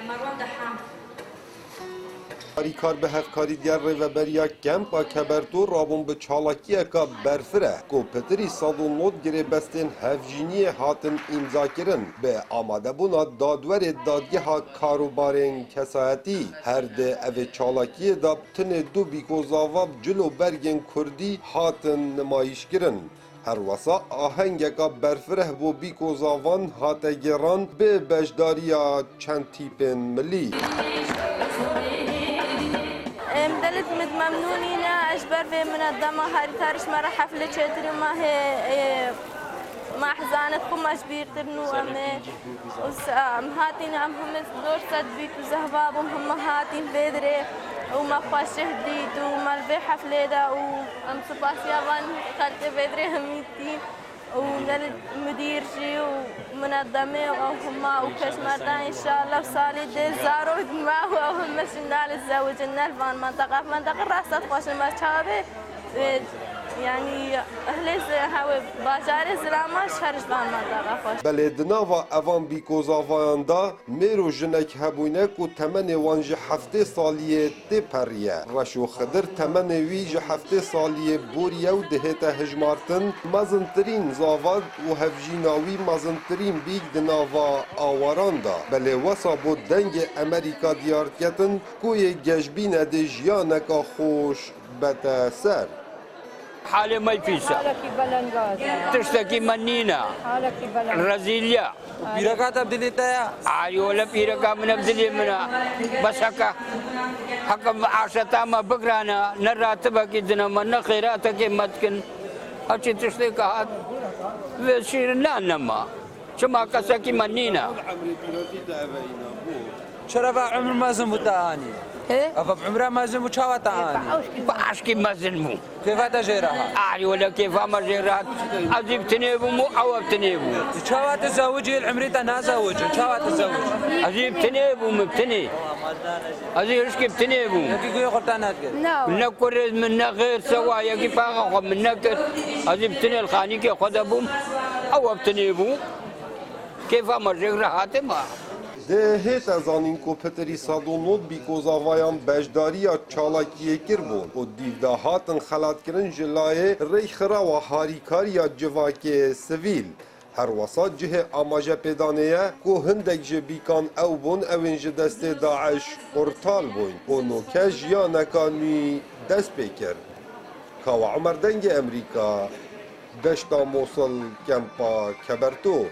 مروان دحام کار به هفکاری دیار ریوبریا کمپا کبرتو رابون به چالاکیه که برفره کو پتری صادون نوت گره بستین هفجینی هاتن امضا کرن به آماده بونا دادور دادگه ها کاروبارین کسایتی هر ده او چالاکیه دا تن دو بیگوزاوا جلو برگن کردی هاتن نمایش کرن هر وسا آهنگکا برفره بو بیگوزاوان هاته گران به بجداریا چند تیپن ملی مدلت ممنونين أجبر في منظمة هاي تارش مرة حفلة شتري ما هي ما حزانت قماش بيرترنو أم هاتين أم هم دور صد بيت وزهبابهم هم هاتين بدري وما خواش جديد وما البي حفلة دا وأم سباسيا وان قلت بدري هميتين ومدير جي ومنظمة وهم وكاش مرتان إن شاء الله وصالي دي زارو دماغ وهم شنال الزوج النالفان منطقة راسات خوش المشابه يعني أهل هاوي بازار زلامة شهرش بان منطقة خوش بلدناوا اوان بیکوزاوان دا میرو جنک هبوینه کو تمن وانج هفته سالیه تی پریه رشو خدر تمن ویج هفته سالیه بوریه و دهتا هجمارتن مزنترین زاواد و هفجیناوی مزنترین بیگ دناوا آواران دا بله وسا بود دنگ امریکا دیارتیتن کوی گجبین ده جیانکا خوش بتا سر حالي ما يفيسا حالك بلنغازة تشتكي منينا حالك بلنغازة رزيليا بيركات أبدلتها عاري ولا بيركا من أبدلي منا بس حكا عاشتا ما بقرانا نراتبك إذن من خيراتك متكن هاتي تشتكي هات وشير لا نما شما كسكي منينا شرف عمر ما زمتاني أفا بعمره ما زمو شاوتاني باشكي ما زلمو كيف تجيرها عاري ولا كيف ما جيرات أجيب تنيبو مو أو تنيبو شاوت الزوجي العمري تنا زوج شاوت الزوج أجيب تنيبو مبتني أجيب إيش كبتنيبو يقول يخلطانات كده نكر من غير سوايا كيف أخذ من نكر أجيب تني الخاني كي خدبهم أو بتنيبو كيف ما جير هاتما ده هیت از آنین کو پتری صادونود بیکوزاوایان بجداریا چالاکیه کر بون و دیوده هاتن خلات کرن جلای ریخرا و هاریکاریا جواکی سویل هر وسط جه آماجه پیدانیه کو هندک جه بیکان او بون اوین جه دست داعش قرطال بون و نوکه جیا نکانی دست بکر کاو عمر دنگ امریکا دشتا موصل کمپا کبرتو